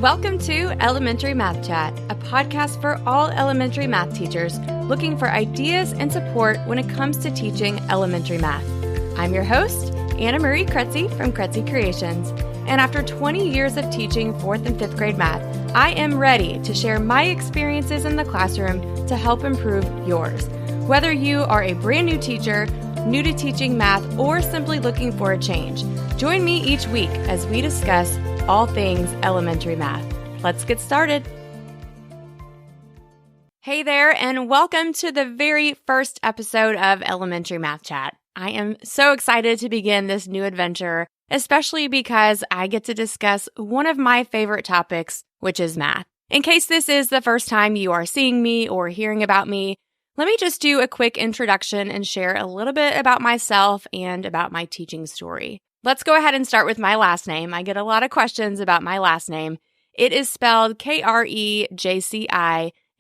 Welcome to Elementary Math Chat, a podcast for all elementary math teachers looking for ideas and support when it comes to teaching elementary math. I'm your host, Anna Marie Kretzy from Kretzy Creations, and after 20 years of teaching 4th and 5th grade math, I am ready to share my experiences in the classroom to help improve yours. Whether you are a brand new teacher, new to teaching math, or simply looking for a change, join me each week as we discuss all things elementary math. Let's get started. Hey there, and welcome to the very first episode of Elementary Math Chat. I am so excited to begin this new adventure, especially because I get to discuss one of my favorite topics, which is math. In case this is the first time you are seeing me or hearing about me, let me just do a quick introduction and share a little bit about myself and about my teaching story. Let's go ahead and start with my last name. I get a lot of questions about my last name. It is spelled Krejci,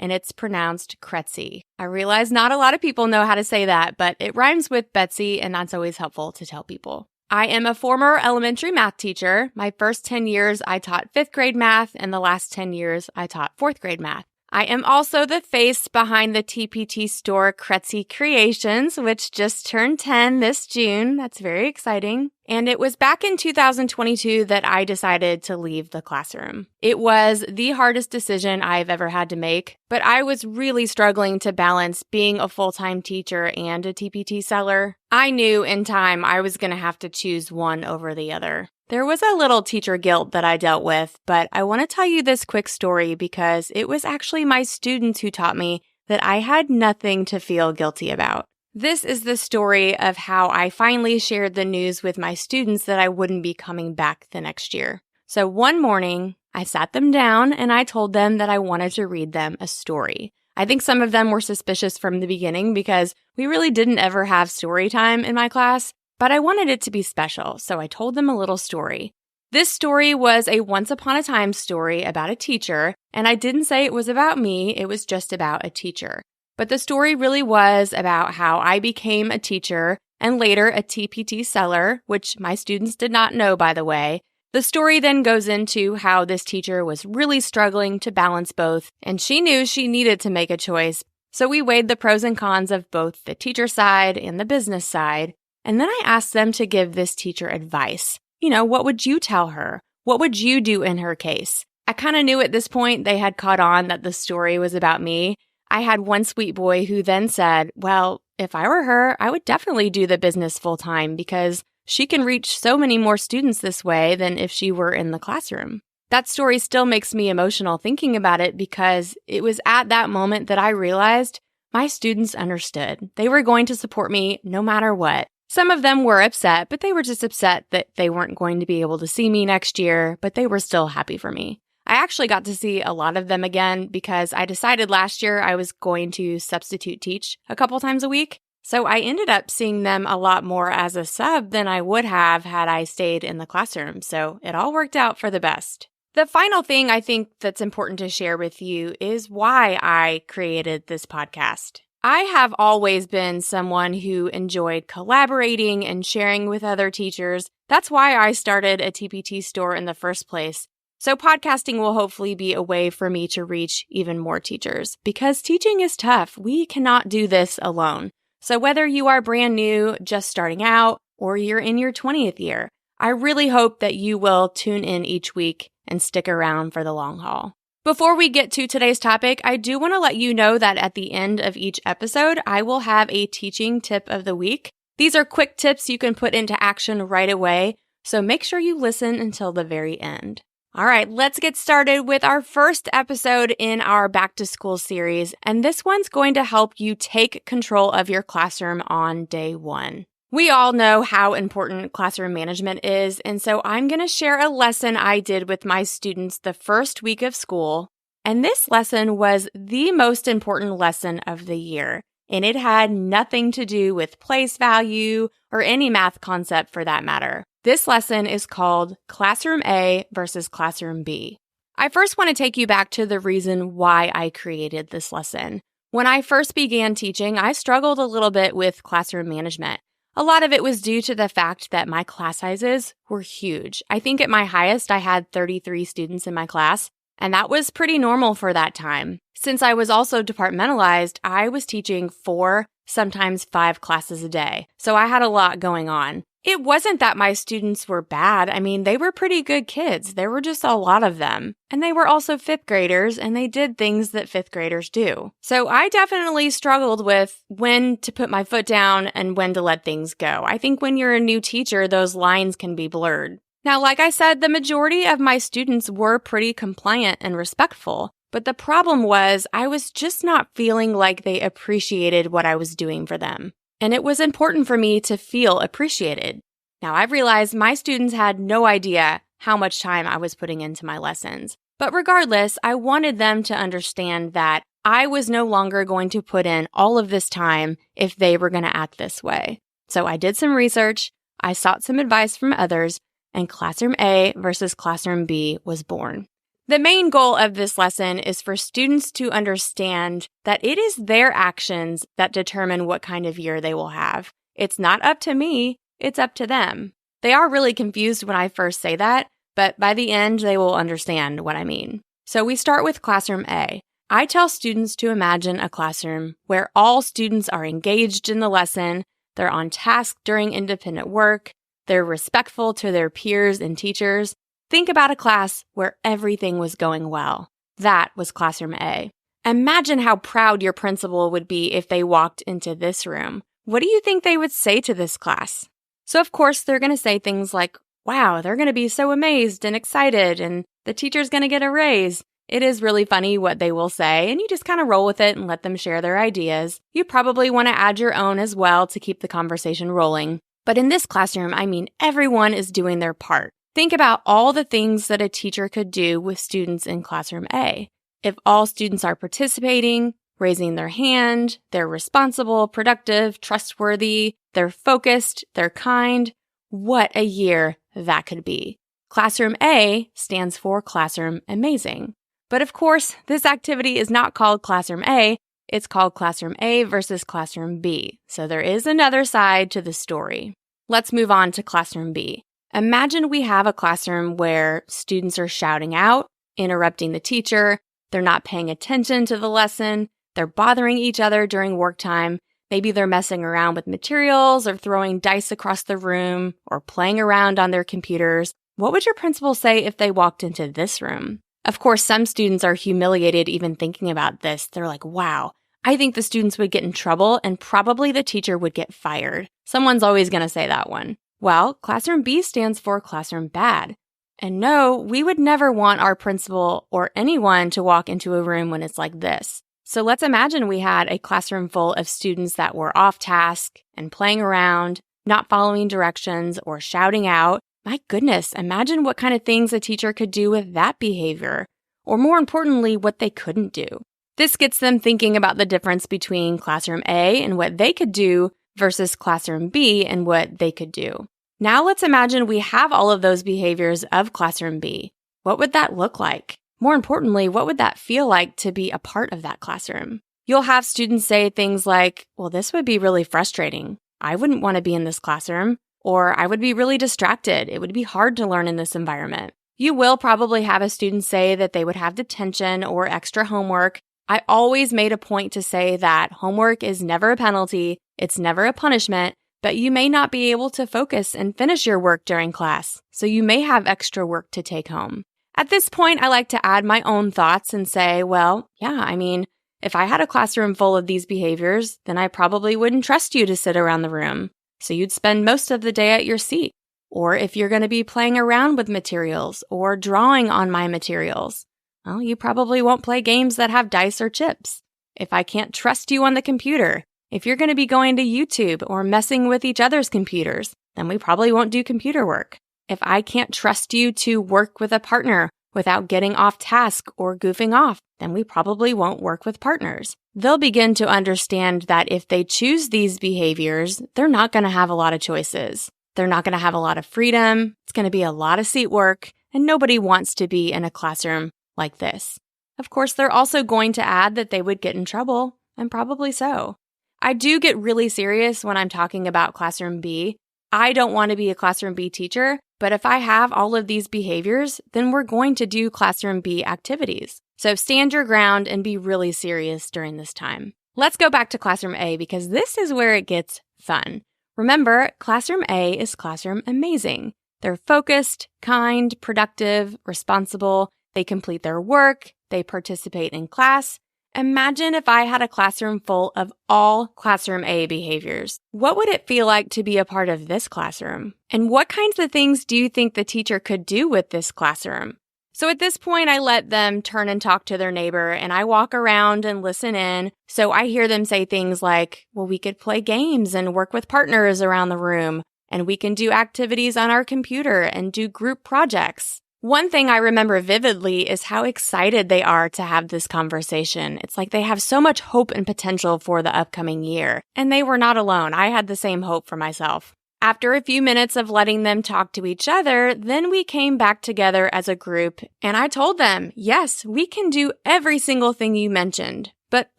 and it's pronounced Kretzy. I realize not a lot of people know how to say that, but it rhymes with Betsy, and that's always helpful to tell people. I am a former elementary math teacher. My first 10 years, I taught 5th grade math, and the last 10 years, I taught 4th grade math. I am also the face behind the TPT store Kretzy Creations, which just turned 10 this June. That's very exciting. And it was back in 2022 that I decided to leave the classroom. It was the hardest decision I've ever had to make, but I was really struggling to balance being a full-time teacher and a TPT seller. I knew in time I was going to have to choose one over the other. There was a little teacher guilt that I dealt with, but I want to tell you this quick story because it was actually my students who taught me that I had nothing to feel guilty about. This is the story of how I finally shared the news with my students that I wouldn't be coming back the next year. So one morning, I sat them down and I told them that I wanted to read them a story. I think some of them were suspicious from the beginning because we really didn't ever have story time in my class. But I wanted it to be special, so I told them a little story. This story was a once upon a time story about a teacher, and I didn't say it was about me, it was just about a teacher. But the story really was about how I became a teacher and later a TPT seller, which my students did not know, by the way. The story then goes into how this teacher was really struggling to balance both, and she knew she needed to make a choice. So we weighed the pros and cons of both the teacher side and the business side. And then I asked them to give this teacher advice. What would you tell her? What would you do in her case? I kind of knew at this point they had caught on that the story was about me. I had one sweet boy who then said, well, if I were her, I would definitely do the business full time because she can reach so many more students this way than if she were in the classroom. That story still makes me emotional thinking about it because it was at that moment that I realized my students understood. They were going to support me no matter what. Some of them were upset, but they were just upset that they weren't going to be able to see me next year, but they were still happy for me. I actually got to see a lot of them again because I decided last year I was going to substitute teach a couple times a week. So I ended up seeing them a lot more as a sub than I would have had I stayed in the classroom. So it all worked out for the best. The final thing I think that's important to share with you is why I created this podcast. I have always been someone who enjoyed collaborating and sharing with other teachers. That's why I started a TPT store in the first place. So podcasting will hopefully be a way for me to reach even more teachers because teaching is tough. We cannot do this alone. So whether you are brand new, just starting out, or you're in your 20th year, I really hope that you will tune in each week and stick around for the long haul. Before we get to today's topic, I do want to let you know that at the end of each episode, I will have a teaching tip of the week. These are quick tips you can put into action right away, so make sure you listen until the very end. All right, let's get started with our first episode in our Back to School series, and this one's going to help you take control of your classroom on day one. We all know how important classroom management is, and so I'm going to share a lesson I did with my students the first week of school, and this lesson was the most important lesson of the year, and it had nothing to do with place value or any math concept for that matter. This lesson is called Classroom A versus Classroom B. I first want to take you back to the reason why I created this lesson. When I first began teaching, I struggled a little bit with classroom management. A lot of it was due to the fact that my class sizes were huge. I think at my highest, I had 33 students in my class, and that was pretty normal for that time. Since I was also departmentalized, I was teaching 4, sometimes 5 classes a day, so I had a lot going on. It wasn't that my students were bad. I mean, they were pretty good kids. There were just a lot of them. And they were also 5th graders, and they did things that 5th graders do. So I definitely struggled with when to put my foot down and when to let things go. I think when you're a new teacher, those lines can be blurred. Now, like I said, the majority of my students were pretty compliant and respectful. But the problem was I was just not feeling like they appreciated what I was doing for them. And it was important for me to feel appreciated. Now, I've realized my students had no idea how much time I was putting into my lessons. But regardless, I wanted them to understand that I was no longer going to put in all of this time if they were going to act this way. So I did some research, I sought some advice from others, and Classroom A versus Classroom B was born. The main goal of this lesson is for students to understand that it is their actions that determine what kind of year they will have. It's not up to me, it's up to them. They are really confused when I first say that, but by the end, they will understand what I mean. So we start with Classroom A. I tell students to imagine a classroom where all students are engaged in the lesson, they're on task during independent work, they're respectful to their peers and teachers. Think about a class where everything was going well. That was Classroom A. Imagine how proud your principal would be if they walked into this room. What do you think they would say to this class? So of course, they're going to say things like, wow, they're going to be so amazed and excited, and the teacher's going to get a raise. It is really funny what they will say, and you just kind of roll with it and let them share their ideas. You probably want to add your own as well to keep the conversation rolling. But in this classroom, I mean, everyone is doing their part. Think about all the things that a teacher could do with students in Classroom A. If all students are participating, raising their hand, they're responsible, productive, trustworthy, they're focused, they're kind, what a year that could be. Classroom A stands for Classroom Amazing. But of course, this activity is not called Classroom A, it's called Classroom A versus Classroom B. So there is another side to the story. Let's move on to Classroom B. Imagine we have a classroom where students are shouting out, interrupting the teacher, they're not paying attention to the lesson, they're bothering each other during work time, maybe they're messing around with materials or throwing dice across the room or playing around on their computers. What would your principal say if they walked into this room? Of course, some students are humiliated even thinking about this. They're like, wow, I think the students would get in trouble and probably the teacher would get fired. Someone's always going to say that one. Well, Classroom B stands for Classroom Bad. And no, we would never want our principal or anyone to walk into a room when it's like this. So let's imagine we had a classroom full of students that were off task and playing around, not following directions or shouting out. My goodness, imagine what kind of things a teacher could do with that behavior. Or more importantly, what they couldn't do. This gets them thinking about the difference between Classroom A and what they could do versus Classroom B and what they could do. Now let's imagine we have all of those behaviors of Classroom B. What would that look like? More importantly, what would that feel like to be a part of that classroom? You'll have students say things like, well, this would be really frustrating. I wouldn't want to be in this classroom. Or I would be really distracted. It would be hard to learn in this environment. You will probably have a student say that they would have detention or extra homework. I always made a point to say that homework is never a penalty. It's never a punishment. But you may not be able to focus and finish your work during class, so you may have extra work to take home. At this point, I like to add my own thoughts and say, well, yeah, I mean, if I had a classroom full of these behaviors, then I probably wouldn't trust you to sit around the room, so you'd spend most of the day at your seat. Or if you're going to be playing around with materials or drawing on my materials, well, you probably won't play games that have dice or chips. If I can't trust you on the computer, if you're going to be going to YouTube or messing with each other's computers, then we probably won't do computer work. If I can't trust you to work with a partner without getting off task or goofing off, then we probably won't work with partners. They'll begin to understand that if they choose these behaviors, they're not going to have a lot of choices. They're not going to have a lot of freedom. It's going to be a lot of seat work, and nobody wants to be in a classroom like this. Of course, they're also going to add that they would get in trouble, and probably so. I do get really serious when I'm talking about Classroom B. I don't want to be a Classroom B teacher, but if I have all of these behaviors, then we're going to do Classroom B activities. So stand your ground and be really serious during this time. Let's go back to Classroom A because this is where it gets fun. Remember, Classroom A is Classroom Amazing. They're focused, kind, productive, responsible. They complete their work. They participate in class. Imagine if I had a classroom full of all Classroom A behaviors. What would it feel like to be a part of this classroom? And what kinds of things do you think the teacher could do with this classroom? So at this point, I let them turn and talk to their neighbor, and I walk around and listen in. So I hear them say things like, well, we could play games and work with partners around the room, and we can do activities on our computer and do group projects. One thing I remember vividly is how excited they are to have this conversation. It's like they have so much hope and potential for the upcoming year. And they were not alone. I had the same hope for myself. After a few minutes of letting them talk to each other, then we came back together as a group, and I told them, yes, we can do every single thing you mentioned, but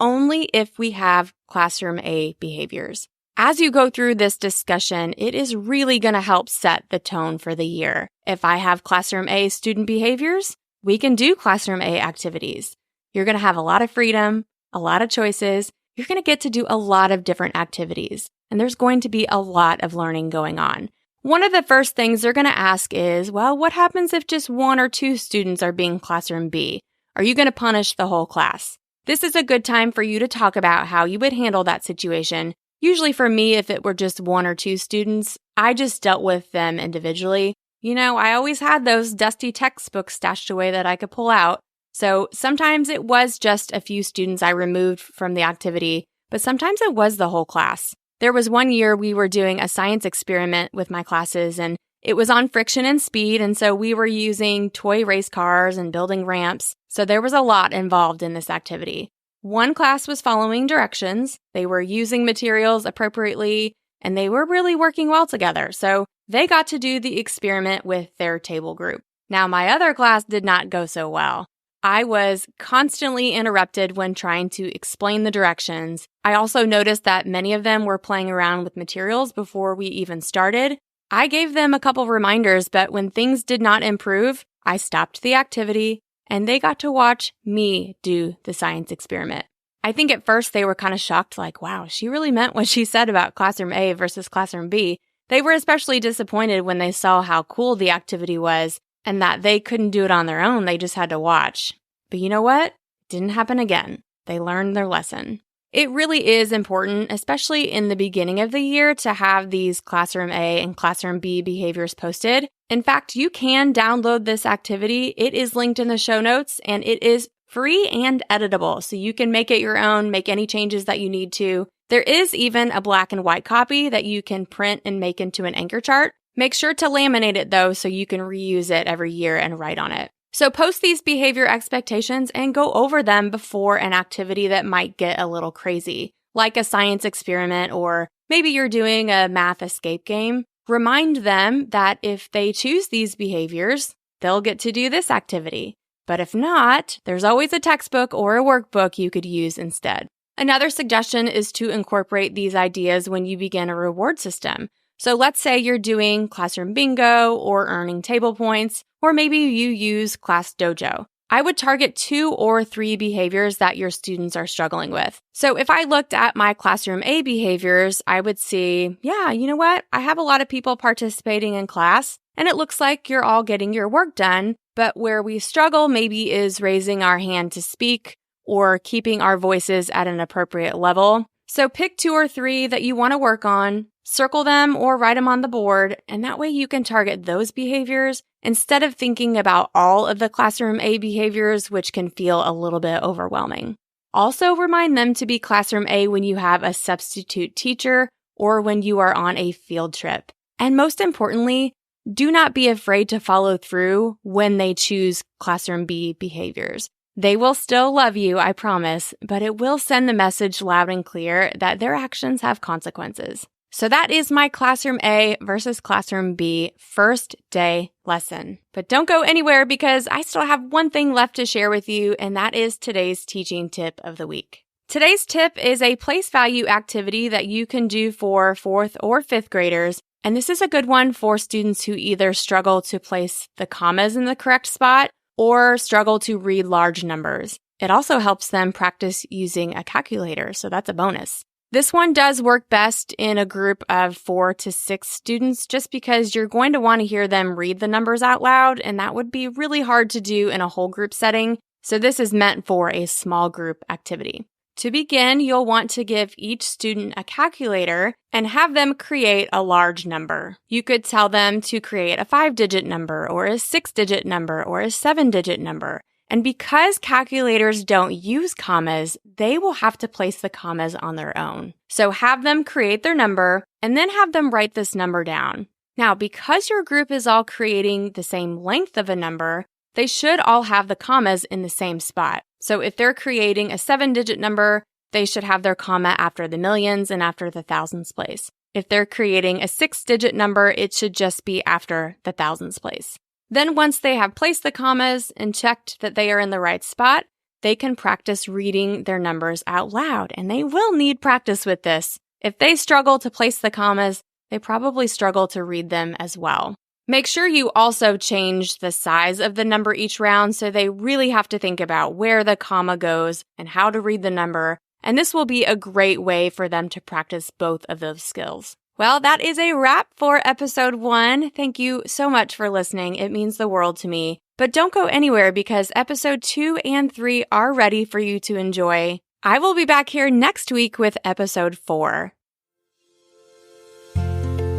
only if we have Classroom A behaviors. As you go through this discussion, it is really going to help set the tone for the year. If I have Classroom A student behaviors, we can do Classroom A activities. You're going to have a lot of freedom, a lot of choices. You're going to get to do a lot of different activities, and there's going to be a lot of learning going on. One of the first things they're going to ask is, well, what happens if just 1 or 2 students are being Classroom B? Are you going to punish the whole class? This is a good time for you to talk about how you would handle that situation. Usually for me, if it were just 1 or 2 students, I just dealt with them individually. You know, I always had those dusty textbooks stashed away that I could pull out. So sometimes it was just a few students I removed from the activity, but sometimes it was the whole class. There was one year we were doing a science experiment with my classes, and it was on friction and speed, and so we were using toy race cars and building ramps. So there was a lot involved in this activity. One class was following directions, they were using materials appropriately, and they were really working well together, so they got to do the experiment with their table group. Now, my other class did not go so well. I was constantly interrupted when trying to explain the directions. I also noticed that many of them were playing around with materials before we even started. I gave them a couple reminders, but when things did not improve, I stopped the activity, and they got to watch me do the science experiment. I think at first they were kind of shocked, like, wow, she really meant what she said about Classroom A versus Classroom B. They were especially disappointed when they saw how cool the activity was and that they couldn't do it on their own, they just had to watch. But you know what? It didn't happen again. They learned their lesson. It really is important, especially in the beginning of the year, to have these Classroom A and Classroom B behaviors posted. In fact, you can download this activity. It is linked in the show notes, and it is free and editable, so you can make it your own, make any changes that you need to. There is even a black and white copy that you can print and make into an anchor chart. Make sure to laminate it, though, so you can reuse it every year and write on it. So post these behavior expectations and go over them before an activity that might get a little crazy, like a science experiment or maybe you're doing a math escape game. Remind them that if they choose these behaviors, they'll get to do this activity. But if not, there's always a textbook or a workbook you could use instead. Another suggestion is to incorporate these ideas when you begin a reward system. So let's say you're doing classroom bingo or earning table points, or maybe you use Class Dojo. I would target 2 or 3 behaviors that your students are struggling with. So if I looked at my Classroom A behaviors, I would see, yeah, you know what? I have a lot of people participating in class, and it looks like you're all getting your work done, but where we struggle maybe is raising our hand to speak or keeping our voices at an appropriate level. So pick 2 or 3 that you want to work on, circle them or write them on the board, and that way you can target those behaviors instead of thinking about all of the Classroom A behaviors, which can feel a little bit overwhelming. Also remind them to be Classroom A when you have a substitute teacher or when you are on a field trip. And most importantly, do not be afraid to follow through when they choose Classroom B behaviors. They will still love you, I promise, but it will send the message loud and clear that their actions have consequences. So that is my Classroom A versus Classroom B first day lesson. But don't go anywhere because I still have one thing left to share with you, and that is today's teaching tip of the week. Today's tip is a place value activity that you can do for 4th or 5th graders. And this is a good one for students who either struggle to place the commas in the correct spot or struggle to read large numbers. It also helps them practice using a calculator, so that's a bonus. This one does work best in a group of 4 to 6 students just because you're going to want to hear them read the numbers out loud, and that would be really hard to do in a whole group setting. So this is meant for a small group activity. To begin, you'll want to give each student a calculator and have them create a large number. You could tell them to create a 5-digit number or a 6-digit number or a 7-digit number. And because calculators don't use commas, they will have to place the commas on their own. So have them create their number and then have them write this number down. Now, because your group is all creating the same length of a number, they should all have the commas in the same spot. So if they're creating a 7-digit number, they should have their comma after the millions and after the thousands place. If they're creating a 6-digit number, it should just be after the thousands place. Then once they have placed the commas and checked that they are in the right spot, they can practice reading their numbers out loud, and they will need practice with this. If they struggle to place the commas, they probably struggle to read them as well. Make sure you also change the size of the number each round so they really have to think about where the comma goes and how to read the number, and this will be a great way for them to practice both of those skills. Well, that is a wrap for episode 1. Thank you so much for listening. It means the world to me. But don't go anywhere because episode 2 and 3 are ready for you to enjoy. I will be back here next week with episode 4.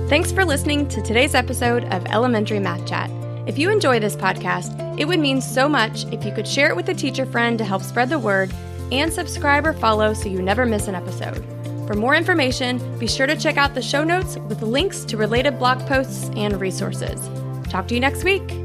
Thanks for listening to today's episode of Elementary Math Chat. If you enjoy this podcast, it would mean so much if you could share it with a teacher friend to help spread the word and subscribe or follow so you never miss an episode. For more information, be sure to check out the show notes with links to related blog posts and resources. Talk to you next week.